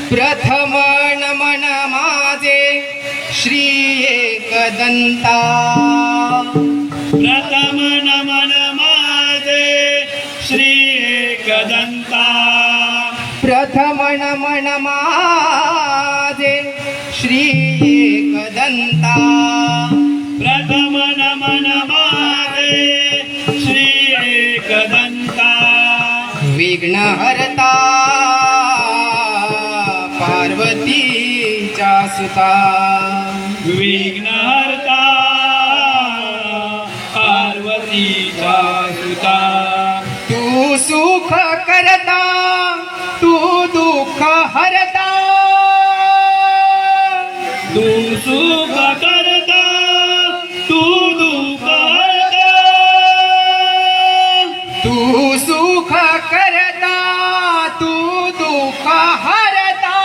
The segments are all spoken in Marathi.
प्रथम नमन माझे श्री एकदंता, प्रथम नमन माझे श्री एकदंता, प्रथम नमन माझे श्री एकदंता, प्रथम नमन माझे श्री एकदंता, विघ्नहर्ता पार्वतीचा सुता, विघ्नहर्ता पार्वतीचा सुता, तू सुख करता तू दुःख हरता, तू सुख करता तू दुःख हरता, तू सुख करता तू दुःख हरता,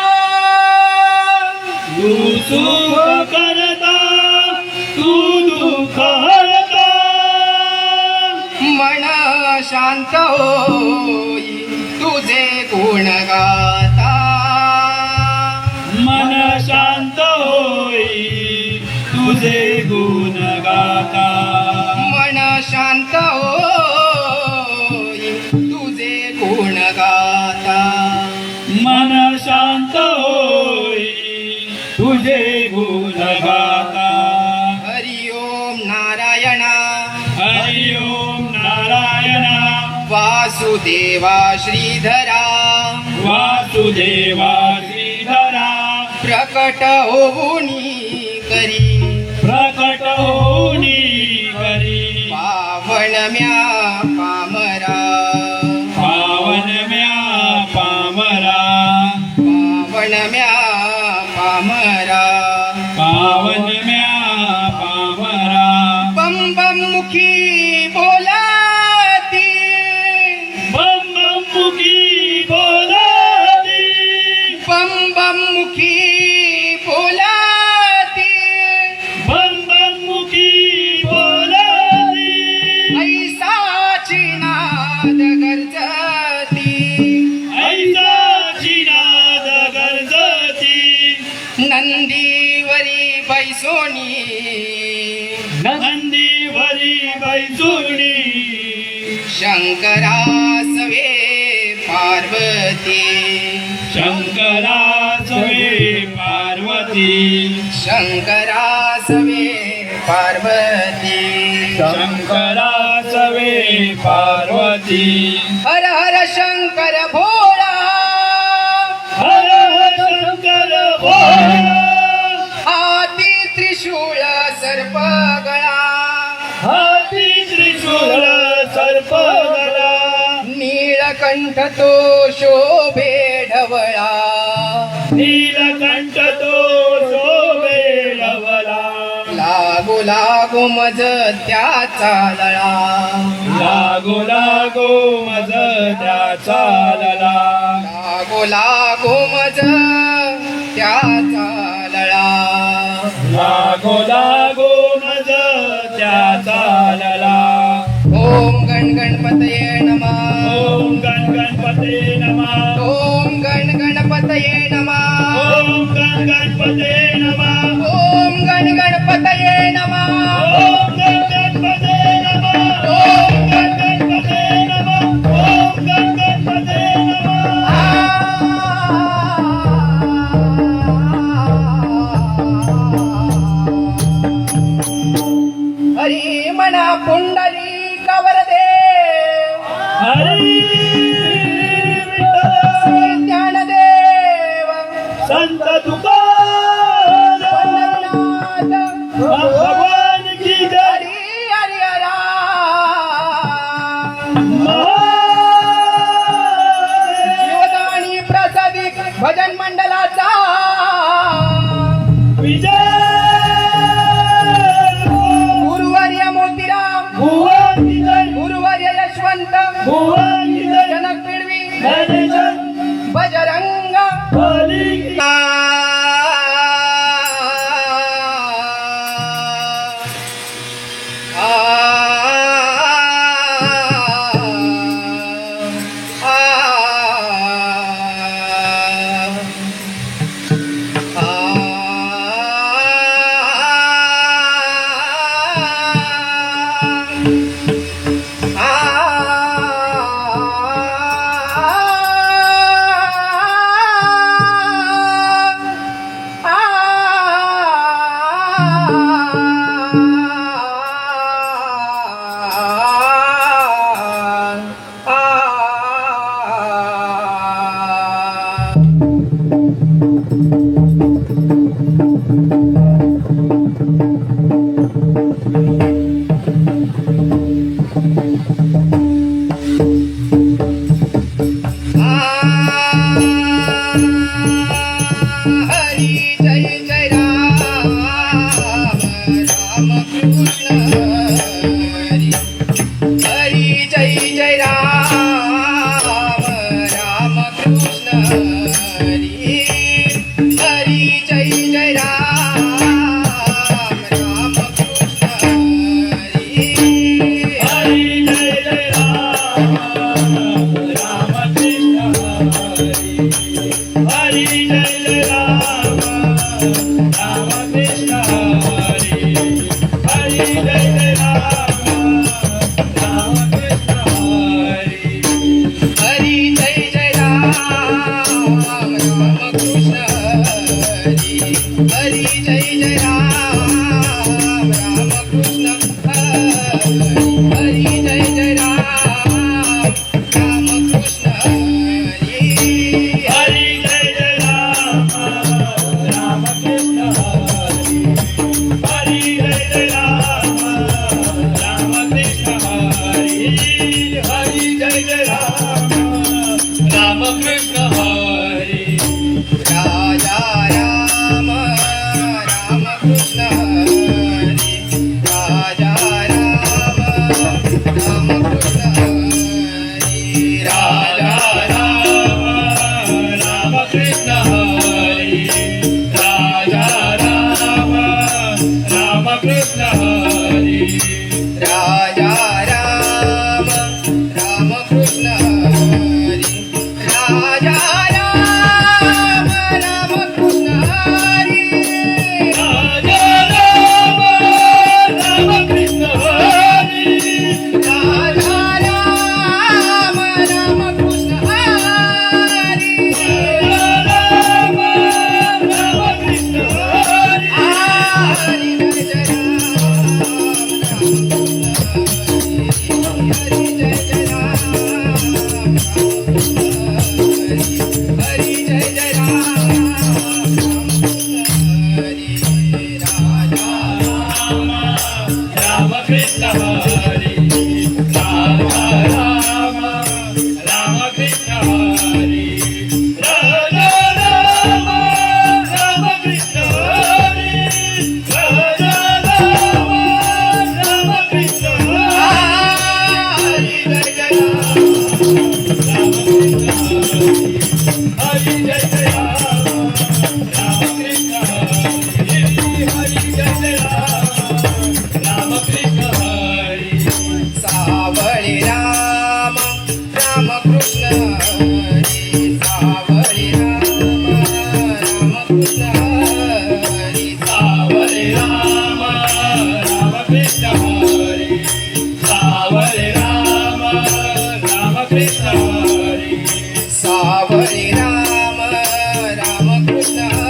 तू सुख करता तू दुःख हरता, मन शांत होई तुझे गुण गाता, मन शांत होई तुझे गुण गाता, मन शांत होई तुझे गुण गाता, मन शांत होई तुझे गुण गाता. हरि ओम नारायणा हरि ओम नारायणा वासुदेवा श्रीधरा, वासुदेवा श्रीधरा, प्रकट होऊनी करी प्रकट होऊनी करी, पावन म्या पामरा, पावन म्या पामरा, पावन म्या पामरा, पावन म्या पामरा, बम बम मुखी बोलाती, बम बम मुखी बोलाती, बम बम मुखी बोलाती, बम बम मुखी बोलाती, ऐसाची नाद गरजती, ऐसाची नाद गरजती, नंदीवरी बैसोनी, नंदीवरी बैसुनी, शंकरासवे पार्वती, शंकरासवे पार्वती, शंकरासवे पार्वती, शंकरासवे पार्वती, हर हर शंकर भोळा, हर हर शंकर भोळा, हाती त्रिशूळ सर्प गळा, हाती त्रिशूळ सर्प गळा, नीलकंठ तो शोभे ढवळा, नीलकंठ तो शोभे ढवळा, लागो लागो मज त्याचा लळा, लागो लागो मज त्याचा लळा, लागो लागो मज त्याचा लळा, लागो लागो मज त्याचा लळा. ओम गण गणपतये नमः, ओम गण गणपते नमः, ओम गण गणपतये नमः, ओम गण गणपते नमः, ओम गण गणपतये नमः, ओम गण गणपते नमः, ओम गण गणपते नमः, ओम गण गणपते नमः. हरी मना पुंडली कवरदे, हरी श्री ज्ञानदेव संत तुकाराम पंढरीनाथ, भगवान की जय. हरी हरी हरा, जीवदानी प्रसादिक भजन मंडळाचा विजय गुरुवर्य मोतीराम, भुवन की जय, गुरुवर्य यशवंत, भुवन की जय, जनक पिडवी, गणेशन बजरंग बली की आ आ हरी जय जय राम राम कृष्ण हरी हरी जय जय राम राम कृष्ण हरी हरी जय जय राम राम कृष्ण हरी हरी जय जय राम राम कृष्ण हरी हरी जय जय राम राम कृष्ण हरी हरी जय जय राम राम कृष्ण हरी हरी जय जय राम राम कृष्ण हरी हरी जय जय राम राम कृष्ण हरी राजा राम राम कृष्ण हरी राजा राम राम कृष्ण हरी राजा राम राम कृष्ण हरी राजा राम राम कृष्ण हरी राजा राम राम कृष्ण हरी राजा राम राम कृष्ण हरी राजा राम राम कृष्ण हरी राजा राम राम कृष्ण हरी राम राम कृष्ण हरी हरी जय जय राम हरी जय जय राम हरी राजा राम कृष्ण हरी राधा राम राम कृष्ण हरी राधा राम राम कृष्ण हरी राधा राम राम कृष्ण हरी हरी जय जय राम कृष्ण हरी जय जय राम राम कृष्ण हरी हरी जय जय राम कृष्ण हरी सावळे राम राम कृष्ण हरी सावळे राम राम कृष्ण हरी सावरे राम राम कृष्ण हरी सावरे राम राम कृष्ण हरी सावळे राम राम कृष्ण हरी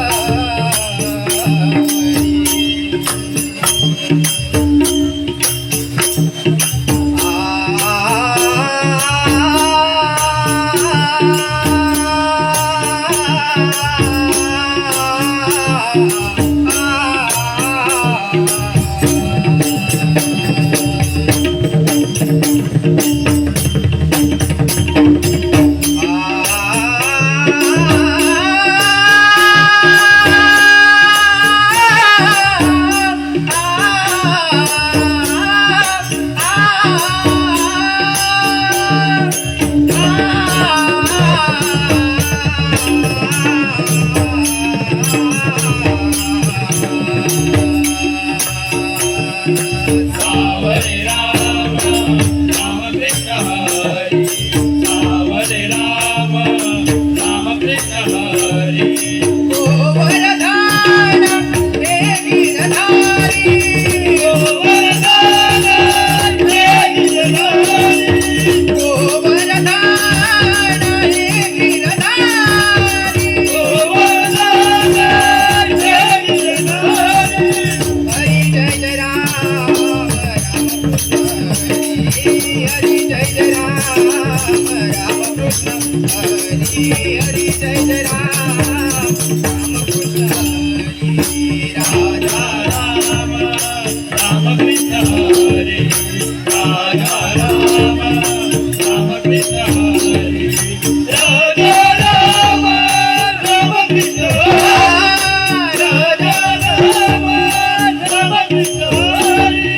सावरे राम राम कृष्ण हरी सावरे राम राम कृष्ण हरी गोवर्धन हे गिरधारी गोवर्धन हे गिरधारी गोवर्धन हे गिरधारी गोवर्धन हे गिरधारी हरी जय जय राम राम कृष्ण हरी जय जय राम राम कृष्ण हरी हरी जय जय राम राम कृष्ण हरी राधा राम राम कृष्ण हरी राधा राम राम कृष्ण हरी राधा राम राम कृष्ण हरी राधा राम राम कृष्ण हरी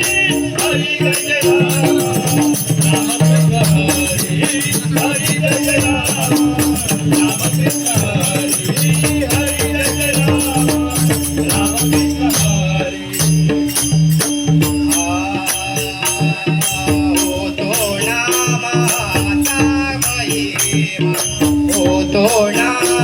हरि जय राम राम कृष्ण हरी हरि जय राम राम कृष्ण हरी हरि जय राम राम कृष्ण हरी होतो नामाचा महिमा होतो नामाचा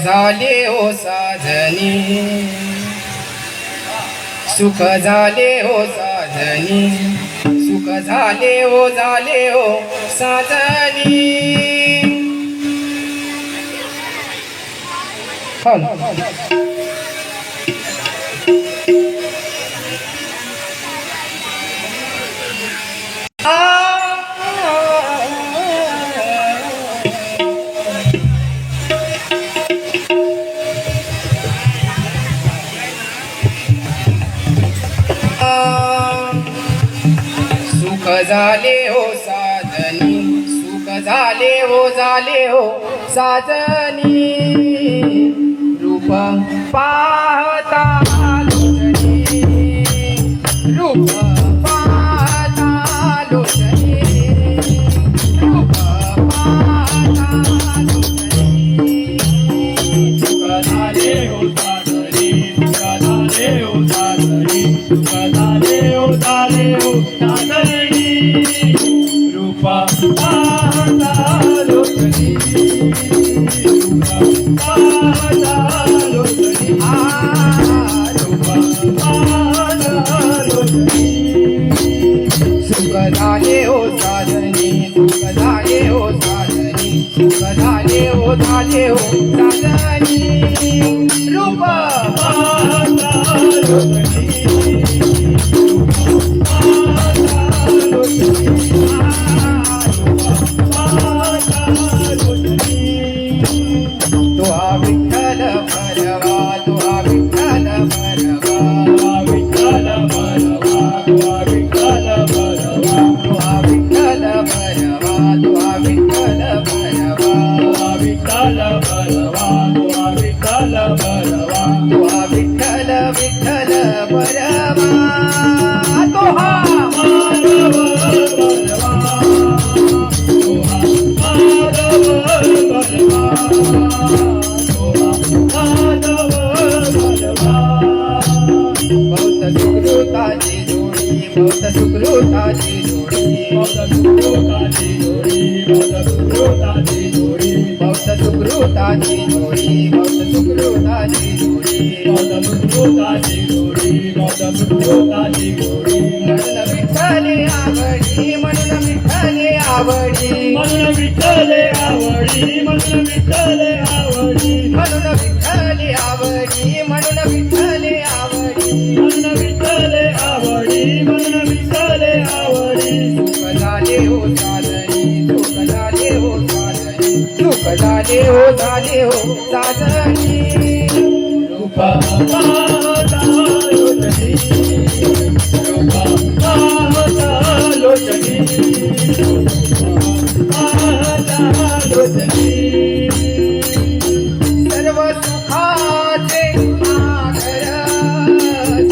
झाले हो साजनी सुख झाले हो साजनी सुख झाले हो साजनी सुख झाले हो साजनी सुख झाले हो साजनी रूप पाहता लोचनी रूप पाहता लोचनी रूप पाहता लोचनी सुख झाले हो साजनी सुख झाले हो साजनी सुख झाले हो साजनी रूप पाहता लोचनी रूप पाहता लोचनी रूप पाहता लोचनी सुख झाले हो साजनी सुख झाले हो साजनी सुख झाले हो साजनी रूप पाहता लोचनी तुहा विठ्ठल भरवा तुहा विठ्ठल भरवा विठ्ठल भरवा विठ्ठल भरवा तुहा विठ्ठल भरवा तुहा विठ्ठल भरवा विठ्ठल भरवा विठ्ठल भरवा तुहा विठ्ठल विठ्ठल भरवा तुहा माधव भरवा माधव भरवा माधव भरवा बहुत सुकृताची जोडी बहुत सुकृताची जोडी बहुत सुकृताची जोडी बहुत सुकृताची जोडी बहुत सुकृताची जोडी बहुत सुकृताची जोडी बहुत सुकृताची जोडी बहुत सुकृताची जोडी म्हणून विठ्ठले आवडी म्हणून विठ्ठले आवडी म्हणून विठ्ठले आवडी म्हणून विठ्ठले आवडी म्हणून विठ्ठले आवडी म्हणून विठ्ठले आवडी म्हणून विठ्ठले आवडी म्हणून विठ्ठले आवडी सुख झाले हो साजनी सुख झाले हो साजनी सुख झाले हो साजनी रूप पाहता लोचनी रूप पाहता लोचनी पाहता लोचनी सर्व सुखाचे आगर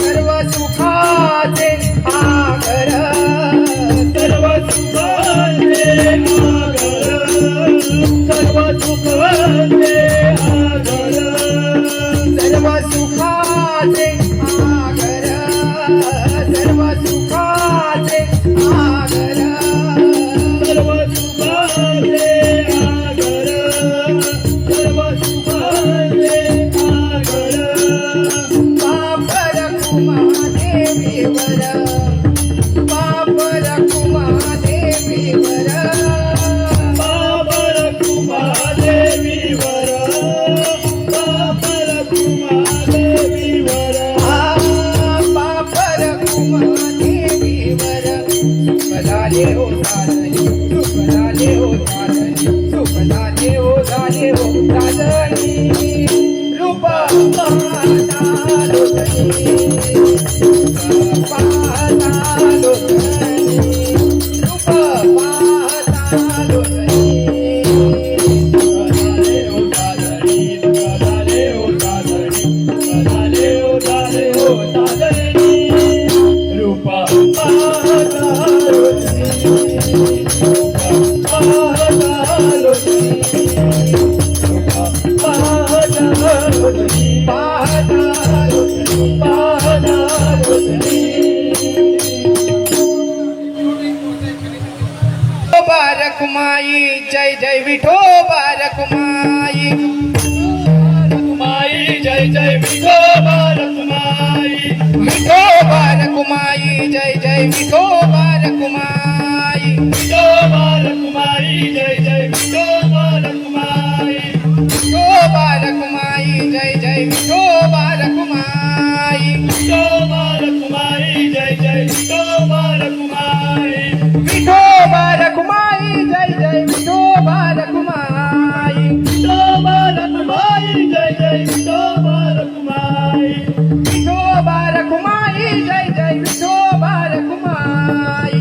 सर्व सुखाचे आगर सर्व सुखाचे आगर सर्व सुखाचे आगर सर्व सुखाचे आगर सर्व सुखाचे आगर सर्व सुखाचे आगर सर्व सुखाचे आगर पापर कुमादेवीवर पापर कुमादेवीवर बाबर कुमादेवीवर बाबर कुमादेवीवर पापर कुमादेवीवर सुख झाले हो साजनी सुख झाले हो साजनी सुख झाले हो साजनी रूप पाहता लोचनी रूप पाहता लोचनी रूप पाहता लोचनी झाले हो साजनी झाले हो साजनी झाले हो साजनी रूप पाहता लोचनी रूप पाहता लोचनी रूप पाहता लोचनी पाहता लोचनी पाहता लोचनी बारक माई जय जय विठो बारक माई जय विठोबा रखुमाई विठोबा रखुमाई जय जय विठोबा रखुमाई विठोबा रखुमाई जय जय विठोबा रखुमाई विठोबा रखुमाई जय जय विठोबा रखुमाई विठोबा रखुमाई जय जय विठोबा रखुमाई विठोबा रखुमाई जय जय विठोबा रखुमाई विठोबा रखुमाई जय जय विठोबा रखुमाई विठोबा रखुमाई जय जय विठोबा रखुमाई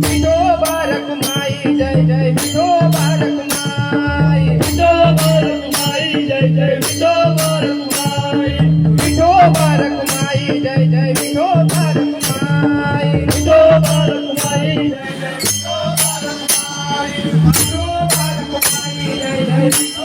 विठोबा रखुमाई जय जय विठोबा रखुमाई विठोबा रखुमाई जय जय विठोबा रखुमाई विठोबा रखुमाई जय जय विठोबा रखुमाई विठोबा रखुमाई जय जय विठोबा रखुमाई विठोबा रखुमाई जय जय विठोबा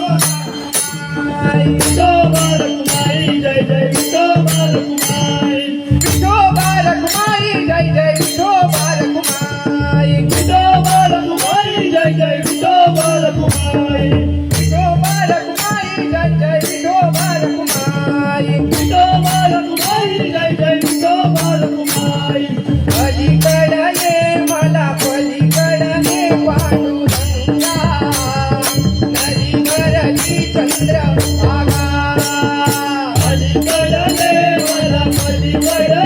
रखुमाई जय जय विठोबा रखुमाई विठोबा रखुमाई जय जय विठोबा रखुमाई विठोबा रखुमाई जय जय विठोबा रखुमाई विठोबा रखुमाई जय जय विठोबा रखुमाई विठोबा रखुमाई जय जय विठोबा रखुमाई विठोबा रखुमाई जय जय विठोबा रखुमाई पलीकडे मला पलीकडे पांडुरंगा नदीवरची चंद्रभागा पलीकडे मला पलीकडे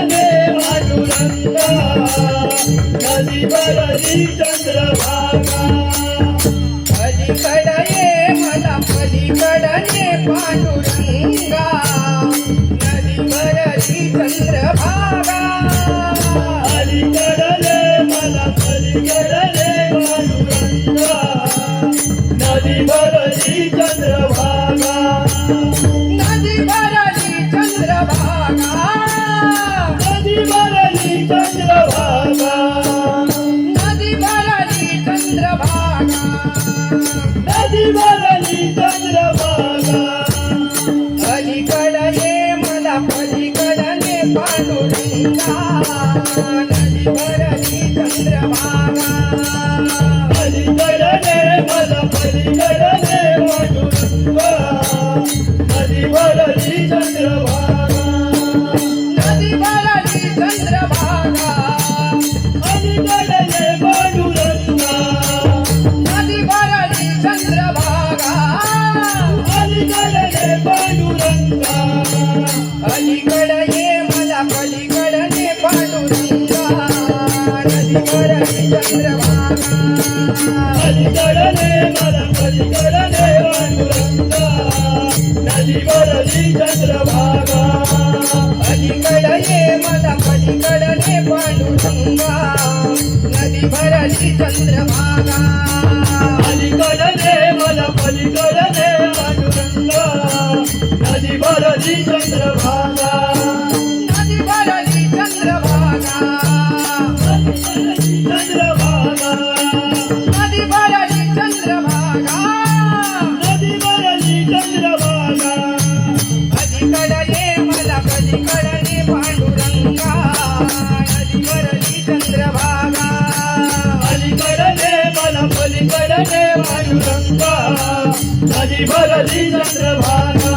पांडुरंगा नदीवरची चंद्रभागा पलीकडे मला पलीकडे पांडुरंगा नदीवरची चंद्रभागा पलीकडे मला पलीकडे पांडुरंगा नदीवरची चंद्रभागा नदीवरची चंद्रभागा नदीवरची चंद्रभागा नदीवरची चंद्रभागा नदीवरची चंद्रभागा अलीकडे मला पलीकडे पांडुरंगा नदीवरची चंद्रभागा पलीकडे मला पलीकडे पांडुरंगा नदीवरची चंद्रभागा नदीवरची चंद्रभागा पलीकडे पांडुरंगा नदीवरची चंद्रभागा पलीकडे पांडुरंगा अलीकडे मला पलीकडे पांडुरंगा नदीवरची चंद्रभागा पलीकडे मला पलीकडे पांडुरंगा नदीवरची चंद्रभागा अलीकडे मला पलीकडे पांडुरंगा नदीवरची चंद्रभागा पलीकडे मला पलीकडे पांडुरंगा नदीवरची चंद्रभागा नदीवरची चंद्रभागा चंद्रभागा नदीवरची चंद्रभागा नदीवरची चंद्रभागा अलीकडे मला पलीकडे पांडुरंगा नदीवरची चंद्रभागा पलीकडे मला पलीकडे पांडुरंगा नदीवरची चंद्रभागा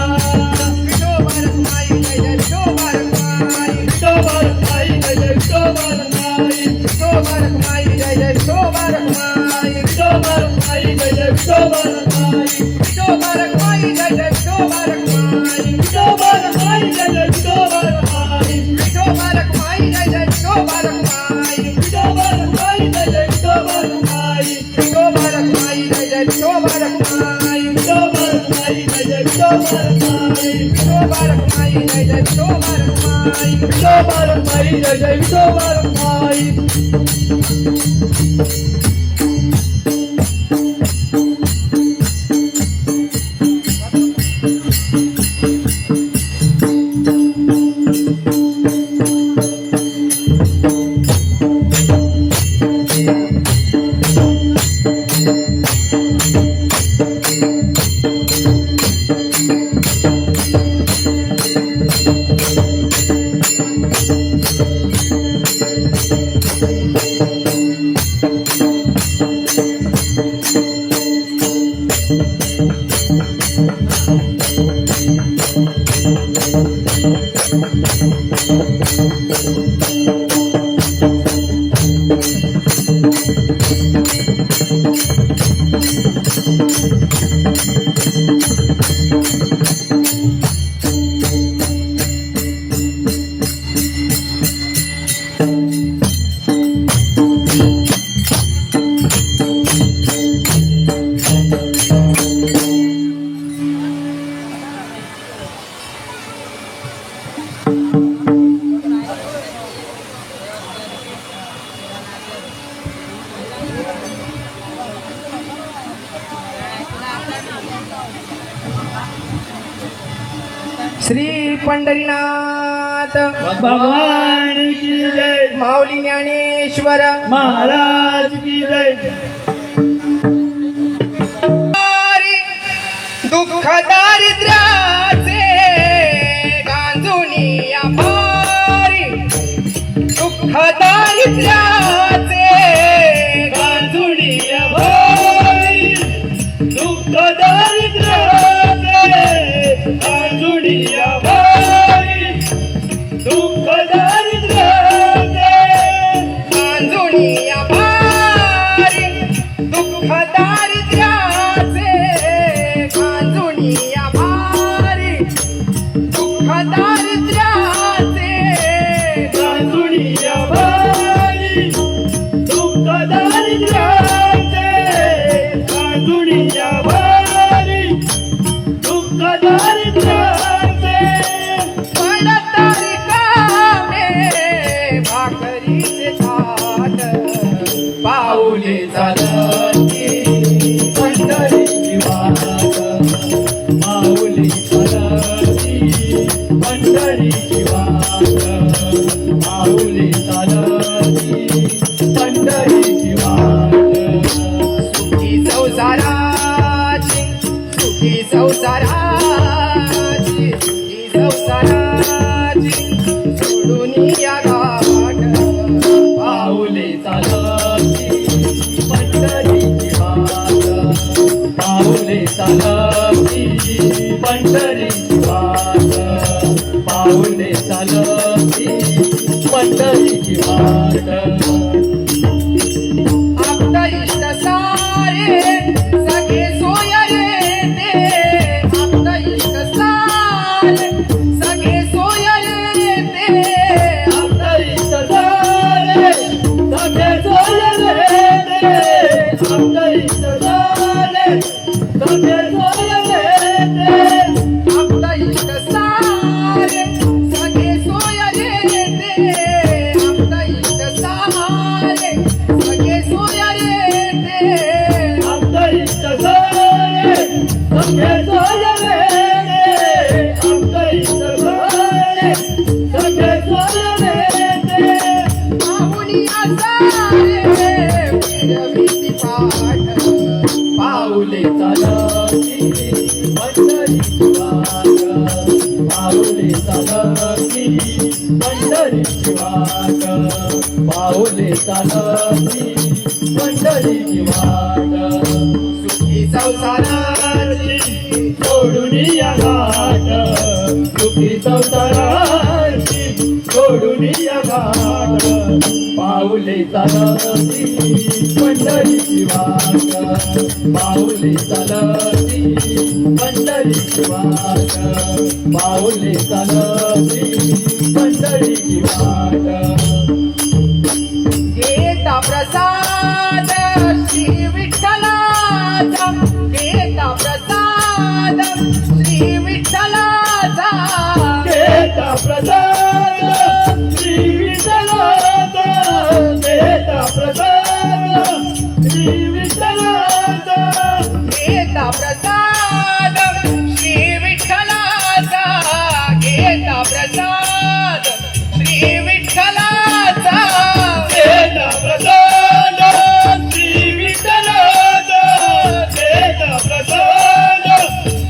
विठोबा रखुमाई जय जय विठोबा रखुमाई विठोबा रखुमाई जय जय विठोबा रखुमाई विठोबा रखुमाई जय जय विठोबा रखुमाई विठोबा रखुमाई जय जय विठोबा रखुमाई विठोबा रखुमाई जय जय विठोबा रखुमाई विठोबा रखुमाई जय जय विठोबा रखुमाई विठोबा रखुमाई जय जय विठोबा रखुमाई विठोबा रखुमाई जय जय विठोबा रखुमाई विठोबा रखुमाई जय जय विठोबा रखुमाई विठोबा रखुमाई जय जय विठोबा रखुमाई विठोबा रखुमाई जय जय विठोबा रखुमाई विठोबा रखुमाई जय जय विठोबा रखुमाई श्री पंढरीनाथ भगवान की जय, माऊली ज्ञानेश्वर महाराज की जय. दुःख दारिद्र्याचे गांजुनी आभारी, दुःख दारिद्र्याचे गांजुडी अभावी, दुःख दारिद्र्याचे गांजुडी अभावी, दुःख दारिद्र्याचे गांजुनी आभारी, दुःख दारिद्र्याचे गांजुनी आभारी, दुःख दारिद्र्याचे गांजुडी अभावी, दुःख दारिद्र्याचे गांजुडी अभावी, दुःख दारिद्र्याचे पडतारी कामे भाकरीचे थाट, पाऊले चालती पंढरीची वाट, माऊली चालती पंढरीची वाट, माऊली चालती पंढरीची वाट. सुखी संसाराची, सुखी संसाराची, सुखी संसाराची सोडून या गाठ, पाऊले चालती पंढरीची वाट, पाऊले चालती पंढरीची वाट, पाऊले चालती पंढरीची वाट. आप्त इष्ट सारे सगळे सोय रे ते, आप्त इष्ट सारे सगळे सोय रे ते, आमदारीचं झाले सगळे सोयरे रे, आमदारीचं झाले सगळे सोयरे रे, आप्त इष्ट सारे सगळे सोय रे ते, आप्त इष्ट सारे सगळे सोय रे ते, आमदारीचं झाले सगळे सोयरे रे, आमदारीचं झाले सगळे सोयरे रे. माऊली आसारे फिरविती पाठ, पाऊले चालती पंढरीची वाट, पाऊले चालती पंढरीची वाट, पाऊले चालती पंढरीची वाट. सुखी संसाराची सोडून या घाट, सुखी संसाराची सोडून या घाट, पाऊले चालती पंढरीची वाट, पाऊले चालती पंढरीची वाट, पाऊले चालती पंढरीची वाट. घेता प्रसाद श्री विठ्ठलाचा, घेता प्रसाद श्री विठ्ठलाचा, देता प्रसाद श्री विठ्ठलाचा, देता प्रसाद श्री विठ्ठलाचा, घेता प्रसाद श्री विठ्ठलाचा, घेता प्रसाद श्री विठ्ठलाचा, देता प्रसाद श्री विठ्ठलाचा, देता प्रसाद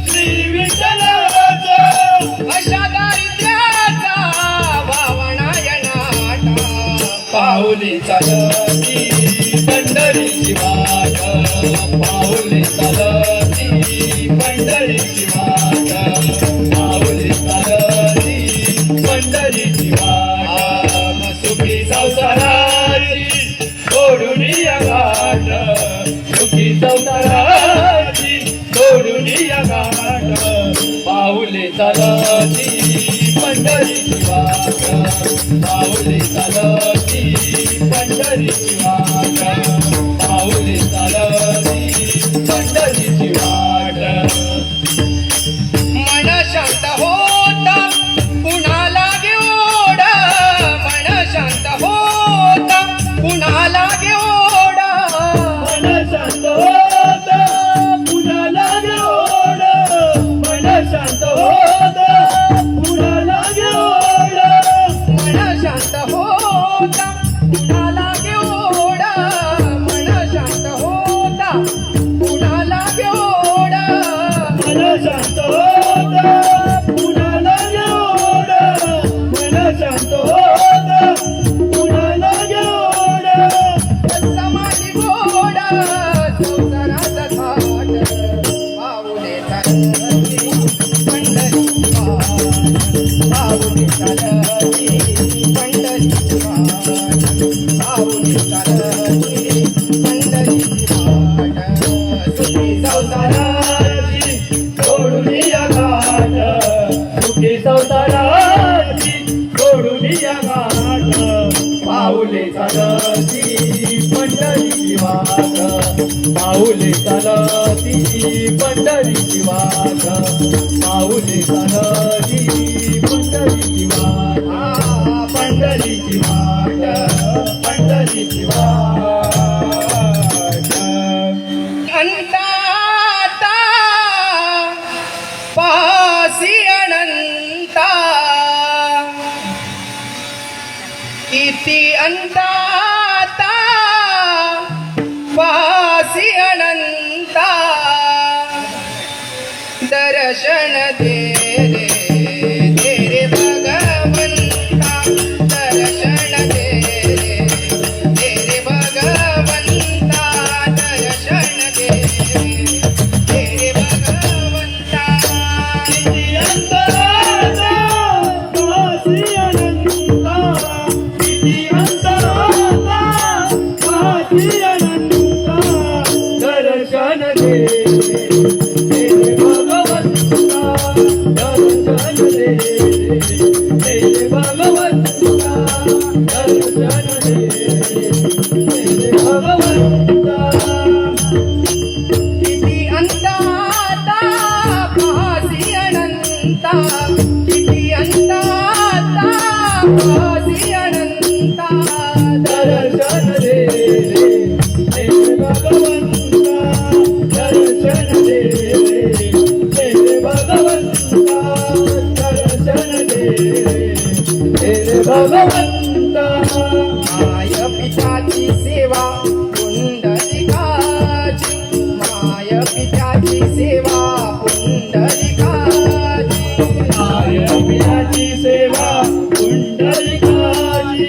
श्री विठ्ठलाचा. अशा दारिद्र्याचा भावनाय नाटा, पाऊले चालती पंढरीची वाट, पाऊले चालती पंढरीची वाट, पाऊले चालती पंढरीची वाट. सुखी संसाराची सोडून या घाट, सुखी संसाराची सोडून या घाट, पाऊले चालती पंढरीची वाट, पाऊले चालती पंढरीची वाट, पाऊले चालती पंढरीची वाट. मन शांत होता पुन्हा लागे ओढ, मन शांत होता पुन्हा लागे ओढ, मन शांत होता पुन्हा लागे ओढ, मन शांत होता वाट सुखी संसाराची सोडून या गाठ पाऊले चालती पंढरीची वाट पाऊले चालती पंढरीची वाट पाऊले चालती पंढरीची वाट पंढरीची वाट पंढरीची वाट अंताता पासी अनंता किती अंताता पासी अनंता दर्शन दे रे दे रे भगवंता दर्शन दे रे दे रे भगवंता दर्शन दे रे दे रे भगवंता किती अंतराचा वासी अनंता किती अंतराचा वासी अनंता दर्शन दे भगवंता दर्शन दे भगवंता दर्शन दे भगवंता किती अंताता पासी अनंता किती अंताता पासी अनंता दर्शन दे भगवंता दर्शन दे भगवंता दर्शन दे भगवंता माय पिताची सेवा पुंडलिकाची माय पिताची सेवा पुंडलिकाची आय प्याची सेवा पुंडलिकाची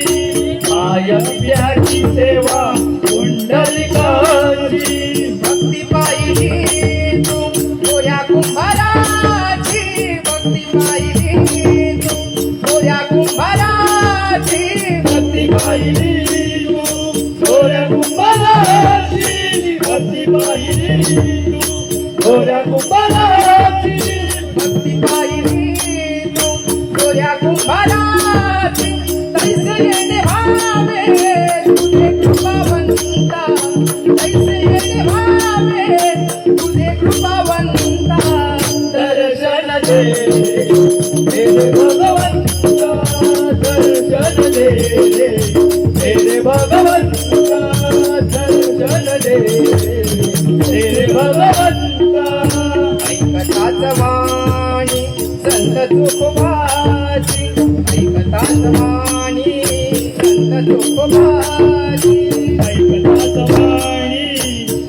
आय प्याची सेवा पुंडलिकाची भक्ती पाहिली तू गोऱ्या कुंभाराची भक्ती पाहिली तू गोऱ्या कुंभाराची भक्ती पाहिली तू गोऱ्या कुंभाराची भक्ती पाहिली तू गोऱ्या कुंभाराची भक्ती पाहिली तू गोऱ्या कुंभाराची तैसे येणे भावे तुझे कृपावंता तैसे येणे भावे तुझे कृपावंता दर्शन दे भगवंता दर्शन दे भगवंता दर्शन दे भगवंता ऐकताच वाणी संत तुकोबाची ऐकताच वाणी संत तुकोबाची ऐकताच वाणी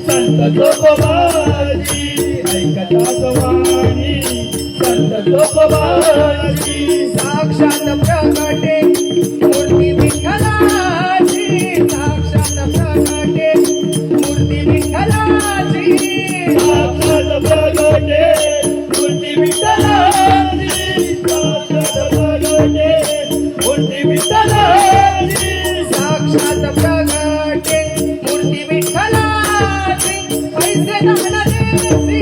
संत जोगोबाची ऐकताच वाणी संत जोगोबाची साक्षात प्रगटे मूर्ती विठ्ठलाची साक्षात प्रगटे मूर्ती विठ्ठलाची साक्षात प्रगटे मूर्ती विठ्ठलाची साक्षात प्रगटे मूर्ती विठ्ठलाची साक्षात प्रगटे मूर्ती विठ्ठलाची पैसे दान देसी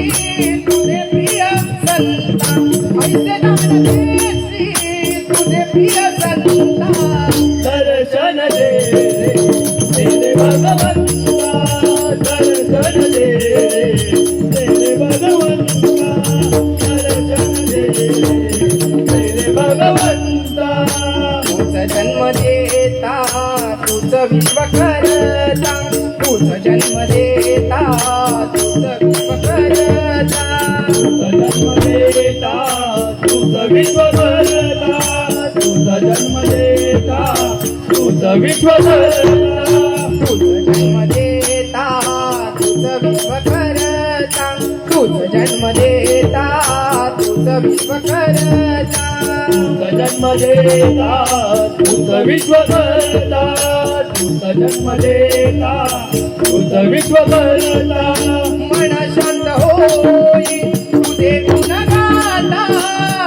तुझे प्रिय संता पैसे दान देसी तुझे प्रिय संता दर्शन दे भगवंता दर्शन दे भगवंता दर्शन दे भगवंता तुझ जन्म देता तुझ विश्व करता तुझ जन्म देता तुझ विश्व करता जन्म देता तुझ विश्व करता तुझ जन्म देता तुझ विश्व करता तुझ जन्म देता तुझ विश्व करता तुझ जन्म देता तुझ विश्व करता तुझ जन्म देता तुझ विश्व करता तुझ जन्म देता तुझ विश्व करता मन शांत होई तुझे गुण गाता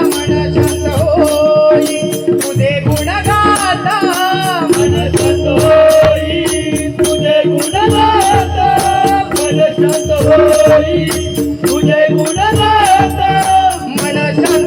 मन शांत होई तुझे गुण गाता मन शांत होई तुझे गुण गाता मन शांत होई तुझे गुण गाता मन शांत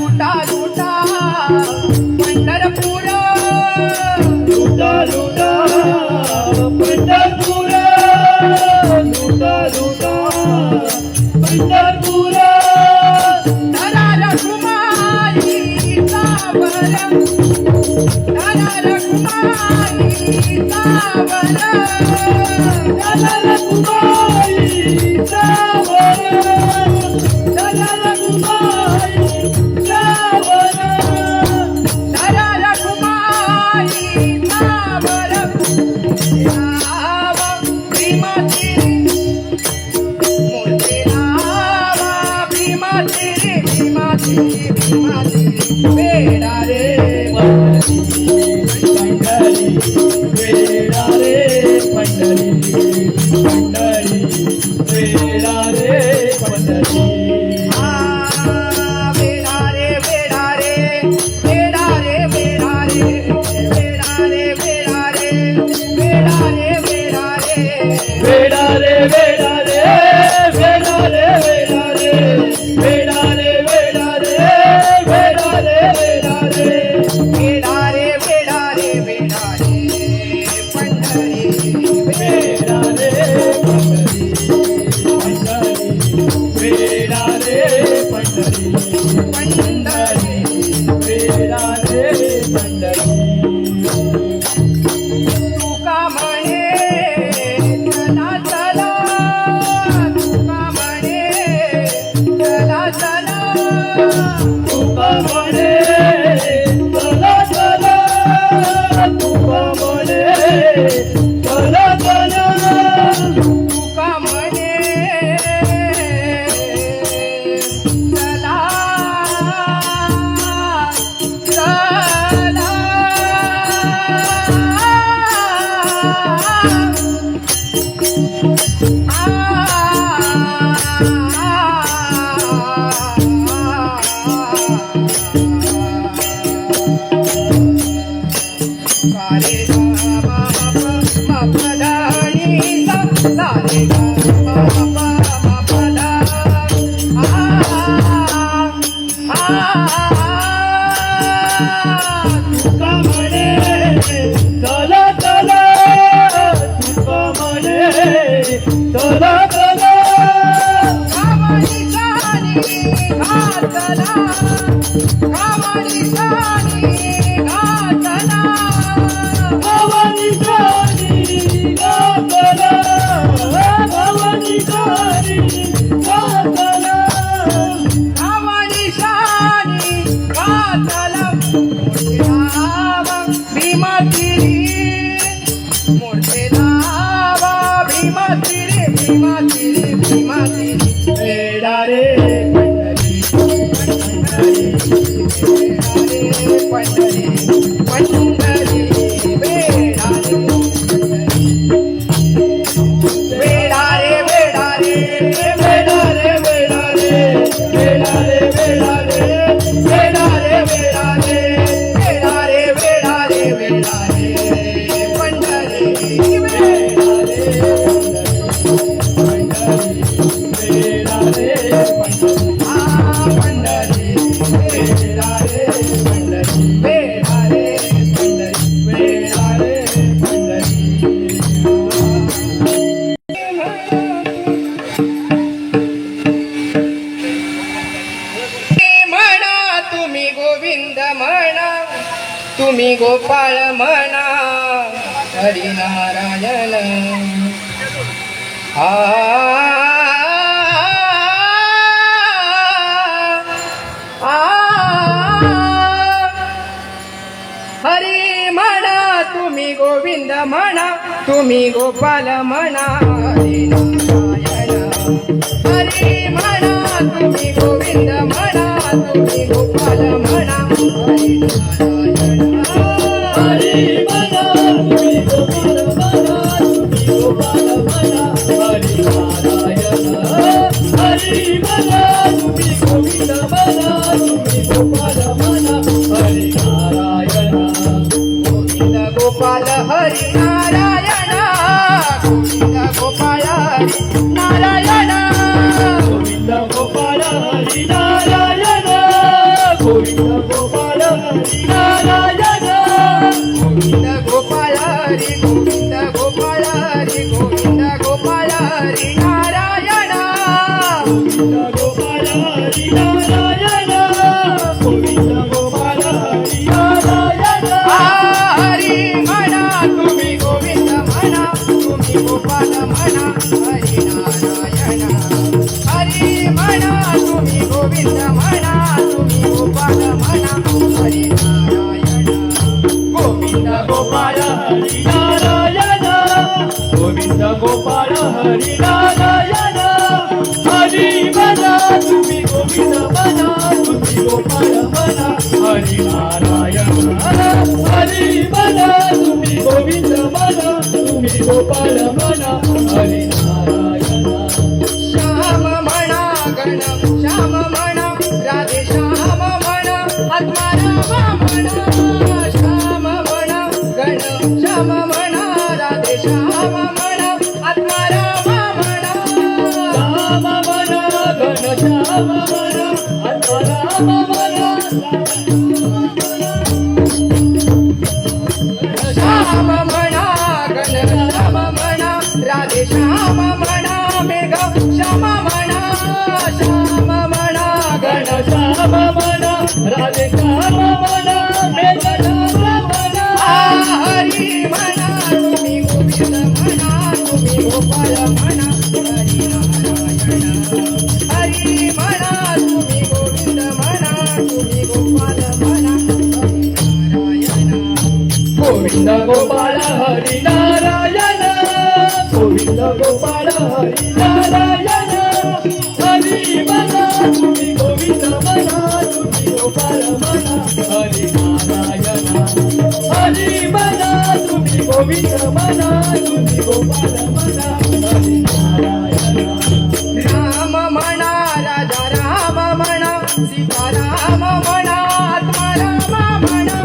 लुटा लुटा पंढरपूर लुटा लुटा पंढरपूर लुटा लुटा पंढरपूर धरा रखुमाईचा वर धरा रखुमाईचा वर धरा रखुमाईचा वर धरा रखुमाईचा वर धरा रखुमाईचा वर रावा भीमाची मोठे रावा भीमाची भीमाची वेडा रे पंढरी वेडा रे पंढरी पंढरी वेडा रे पंढरी वेडा रे वेडा रे वेडा रे वेडा रे वेडा रे वेडा रे वेडा रे वेडा रे वेडा रे वेडा रे वेडा रे वेडा रे वेडा रे वेडा रे वेडा रे वेडा रे वेडा रे वेडा रे वेडा रे पंढरी वेडा रे पंढरी पंढरी वेडा रे पंढरी पंढरी वेडा रे पंढरी तुका म्हणे चला चला तुका म्हणे चला चला तुका म्हणे चला चला तुका म्हणे चला चला तुका म्हणे चला चला सारे गा मा पा दा नी सा सारे गा मा पा दा तुका म्हणे चला चला तुका म्हणे चला चला कामणी घातला कामणी घातला भवानी गाणी गातला भवानी गाणी गातला कामणी घातला मोठे रावा भीमाची मोठे रावा भीमाची भीमाची वेडा रे पंढरी पंढरी पंढरी वेडा रे वेडा रे वेडा रे वेडा रे वेडा रे वेडा रे वेडा रे वेडा रे वेडा रे वेडा रे वेडा रे पंढरी वेडा रे वेडा रे पंढरी वेडा रे पंढरी वेडा रे पंढरी वेडा रे पंढरी म्हणा तुम्ही गोविंद म्हणा तुम्ही गोपाळ म्हणा हरिनारायण हरी म्हणा तुम्ही गोविंद म्हणा तुम्ही गोपाल म्हणा हरिनारायण हरी म्हणा तुम्ही गोविंद म्हणा तुम्ही गोपाल म्हणा हरिनारायण हरी म्हणा तुम्ही गोपाल म्हणा तुम्ही गोपाल म्हणा हरी नारायण हरी म्हणा तुम्ही गोविंद म्हणा तुम्ही गोपाल म्हणा हरी नारायण गोविंद गोपाल हरी नारायण गोविंद गोपाल हरी नारायण गोविंद गोपाल हरी नारायण गोपाल म्हणा हरी नारायण हरी म्हणा तुम्ही गोविंद म्हणा तुम्ही गोपाल म्हणा हरी नारायण श्याम म्हणा गण श्याम म्हणा राधे श्याम म्हणा आत्माराम म्हणा श्याम म्हणा गण श्याम म्हणा राधे श्याम म्हणा आत्माराम म्हणा श्याम म्हणा घन श्याम म्हणा आत्माराम म्हणा श्याम म्हणा गण श्याम म्हणा राधे श्याम म्हणा मेघ श्याम म्हणा श्याम म्हणा गण श्याम म्हणा राधे श्याम म्हणा मेघ श्याम म्हणा हरी म्हणा तुम्ही गोविंद म्हणा तुम्ही गोपाल म्हणा हरी नारायण हरी म्हणा तुम्ही गोविंद म्हणा तुम्ही गोपाल म्हणा हरी नारायण गोविंद गोपाळ हरी नारायण गोविंद गोपाळ हरी नारायण हरी म्हणा तुम्ही गोविंद म्हणा तुम्ही गोपाळ म्हणा हरी नारायण हरी म्हणा तुम्ही गोविंद म्हणा तुम्ही गोपाळ म्हणा हरी नारायण राम म्हणा राजा राम म्हणा सीताराम म्हणा आत्माराम म्हणा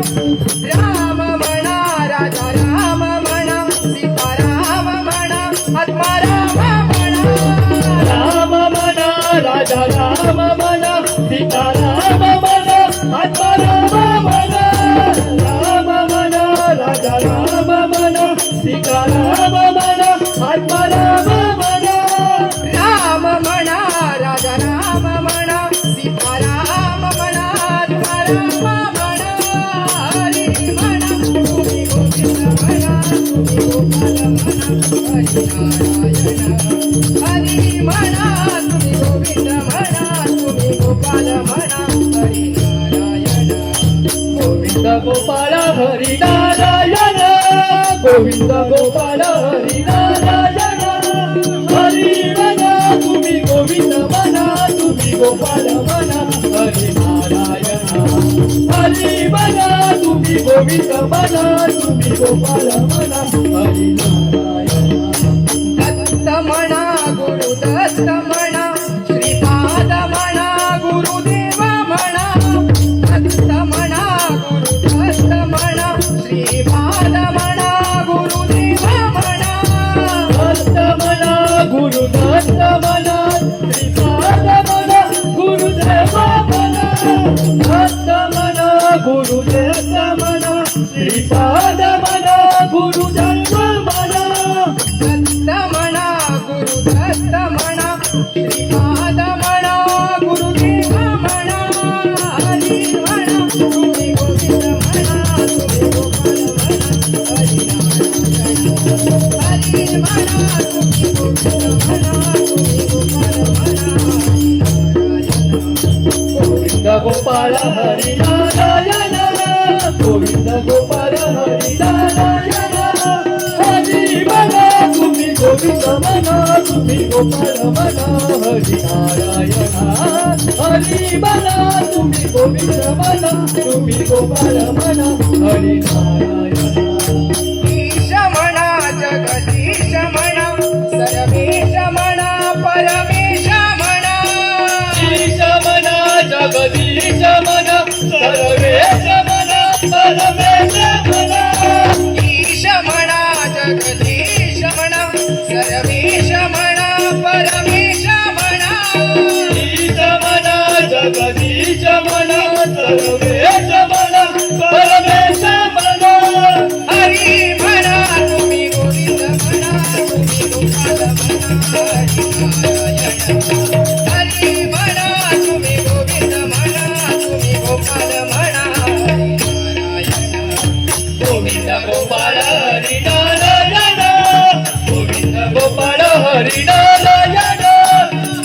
राम म्हणा राजा राम म्हणा सीताराम म्हणा आत्माराम म्हणा राम म्हणा राजा राम म्हणा सीताराम म्हणा आत्माराम म्हणा राम म्हणा राजा राम म्हणा सीताराम म्हणा आत्माराम म्हणा राम म्हणा राजा राम म्हणा सीताराम म्हणा आत्माराम म्हणा हरी म्हणा तुम्ही गोविंद म्हणा तुम्ही गोपाल म्हणा हरी नारायण हरी म्हणा तुम्ही गोविंद म्हणा तुम्ही गोपाल म्हणा हरी नारायण गोविंद गोपाळ हरी नारायण गोविंद गोपाळ हरी नारायण हरी म्हणा तुम्ही गोविंद म्हणा तुम्ही गोपाळ म्हणा हरी नारायण हरी म्हणा तुम्ही गोविंद म्हणा तुम्ही गोपाळ म्हणा हरी नारायण दत्त म्हणा गुरु दत्त म्हणा श्रीपाद म्हणा गुरुदेव म्हणा दत्त म्हणा गुरु दत्त म्हणा श्रीपाद म्हणा गुरुदेव म्हणा दत्त म्हणा गुरु दत्त म्हणा श्रीपाद म्हणा गुरुदेव म्हणा दत्त म्हणा गुरु दत्त म्हणा श्रीपाद म्हणा गुरुदेव म्हणा दत्त म्हणा गुरु दत्त म्हणा श्रीपाद म्हणा गुरुदेव म्हणा हरी म्हणा तुम्ही गोविंद म्हणा तुम्ही गोपाल म्हणा हरी नारायण हरी म्हणा तुम्ही गोविंद म्हणा तुम्ही गोपाल म्हणा हरी नारायण गोविंद गोपाळ हरी नारायण गोविंद गोपाळ हरी नारायण हरी म्हणा तुम्ही गोविंद म्हणा तुम्ही गोपाळ म्हणा हरी नारायण हरी म्हणा तुम्ही गोविंद म्हणा तुम्ही गोपाळ म्हणा हरी नारायण ईश म्हणा जगदीश म्हणा सर्वेश म्हणा परमेश म्हणा ईश म्हणा जगदीश म्हणा सर्वेश म्हणा परमेश म्हणा ईश म्हणा जगदीश म्हणा सर्वेश म्हणा परमेश म्हणा ईश म्हणा जगदीश म्हणा सर्वेश म्हणा परमेश म्हणा हरी म्हणा तुम्ही गोविंद म्हणा तुम्ही गोपाल म्हणा हरी नारायण हरी म्हणा तुम्ही गोविंद म्हणा तुम्ही गोपाल म्हणा हरी नारायण गोविंद गोपाळ हरी नारायण गोविंद गोपाळ हरी नारायण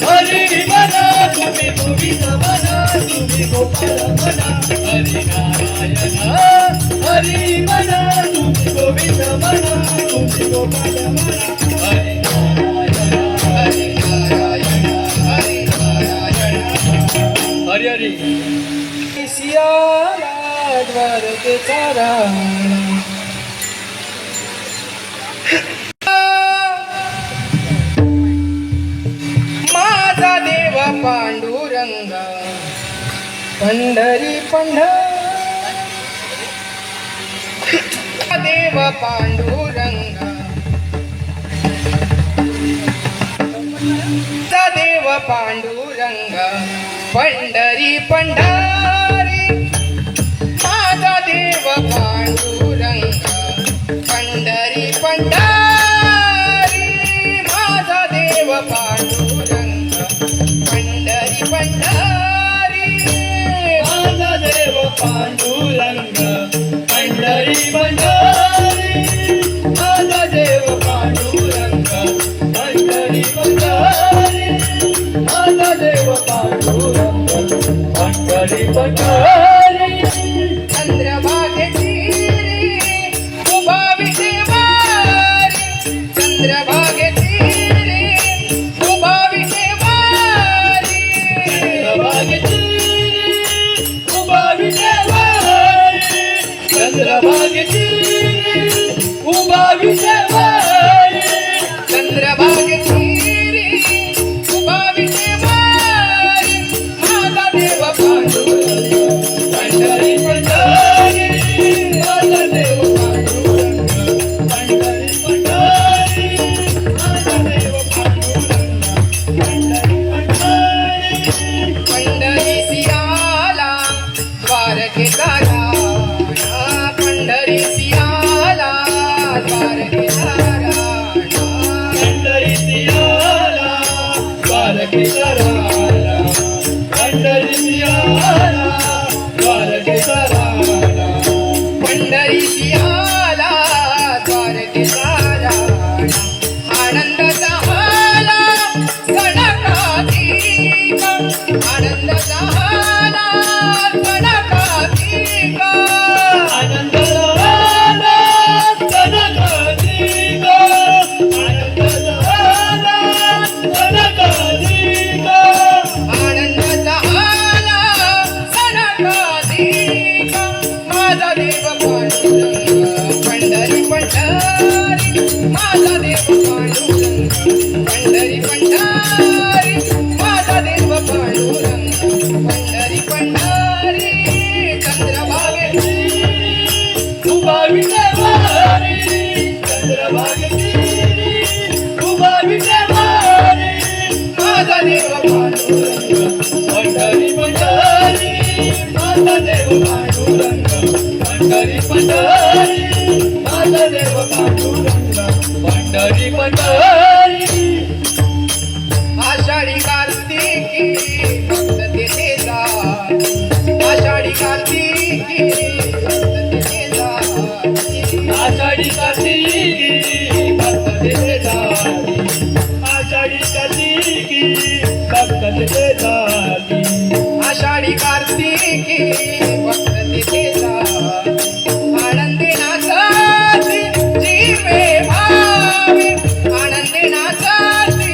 हरी म्हणा तुम्ही गोविंद म्हणा तुम्ही गोपाळ म्हणा हरी नारायण हरी म्हणा तुम्ही गोविंद म्हणा तुम्ही गोपाळ म्हणा हरी नारायण हरी नारायण हरी नारायण हरी हरी सियाला द्वारकेचा राणा माझा देव पांडुरंग पंढरी देव पांडुरंग देव पांडुरंग पंढरी माझा देव पांडुरंग पंढरी माझा देव पांडुरंग पंढरी माझा देव पांडुरंग पंढरी माझा देव पांडुरंग पंढरी माझा देव पांडुरंग पंढरी चंद्रभागेची उभा विटेवारी चंद्रभागेची उभा विटेवारी चंद्रभागेची उभा विटेवारी चंद्रभागेची उभा विटेवारी माझा देव पांडुरंग पंढरी माझा देव पांडुरंग पंढरी माझा देव पांडुरंग पंढरी सियाला द्वारकेचा राणा पंढरी सियाला द्वारकेचा राणा पंढरी सियाला द्वारकेचा राणा पंढरी सियाला द्वारकेचा राणा पंढरी सियाला द्वारकेचा राणा आनंद झाला सणकाधिक आनंद झाला सणकाधिक आनंद झाला सणकाधिक आनंद झाला सणकाधिक आनंद झाला सणकाधिक माझा देव पांडुरंग पंढरी माझा देव पांडुरंग पंढरी माझा देव पांडुरंग पंढरी चंद्रभागेची उभा विटेवारी चंद्रभागेची उभा विटेवारी माझा देव पांडुरंग पंढरी माझा देव पांडुरंग पंढरी माझा देव पांडुरंग पंढरी आषाढी कार्तिकी भक्त तेथे जाती आषाढी कार्तिकी भक्त तेथे जाती आषाढी कार्तिकी भक्त तेथे जाती आषाढी कार्तिकी भक्त तेथे जाती आषाढी कार्तिकी भक्त तेथे जाती आनंदी नाचाती जीवे भावे आनंदी नाचाती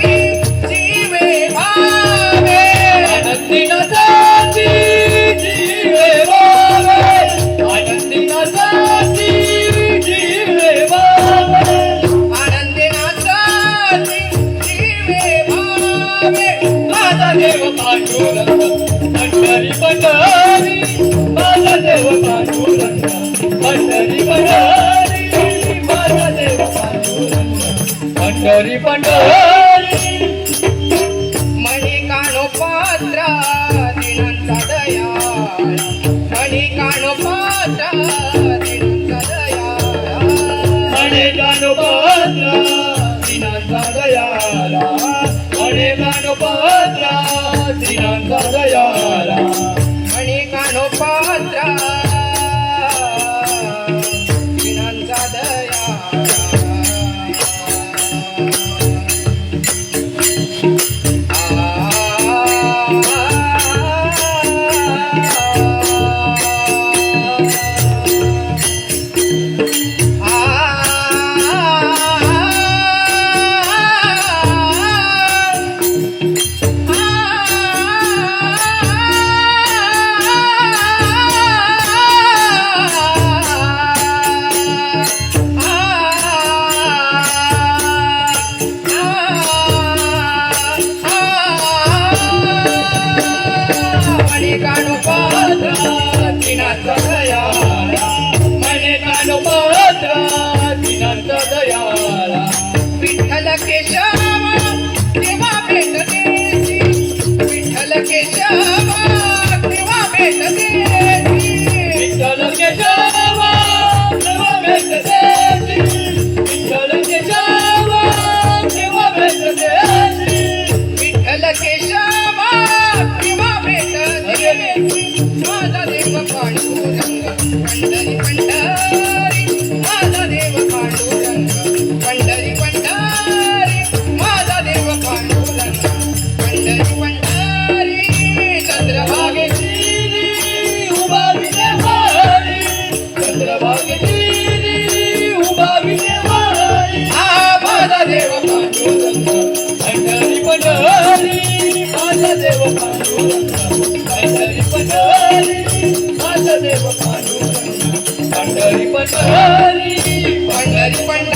जीवे भावे आनंदी नाचाती जीवे भावे आनंदी नाचाती जीवे भावे आनंदी नाचाती जीवे भावे माझा देव पांडुरंग पंढरी माझा देव पांडुरंग पंढरी माझा देव पांडुरंग पंढरी मणी कानो पात्रा दिनांचा दयाळ मणी कानो पात्रा दिनांचा दयाळ मणे गाणोपात्रा दिनांचा दयाला मणे गाणोपात्रा दिनांचा दयाला मणी कानो पात्रा दिनांचा दयाळ माझा देव पांडुरंग पंढरी पंढरी माझा देव पांडुरंग पंढरी पंढरी माझा देव पांडुरंग पंढरी पंढरी चंद्रभागेची उभा विजयवाडी चंद्रभागेची उभा विजयवाडी माझा देव पांडुरंग पंढरी पंढरी माझा देव पांडुरंग पंढरी पंढरी माझा देव पांडुरंग पंढरी पंढरी पंढरी पंढरी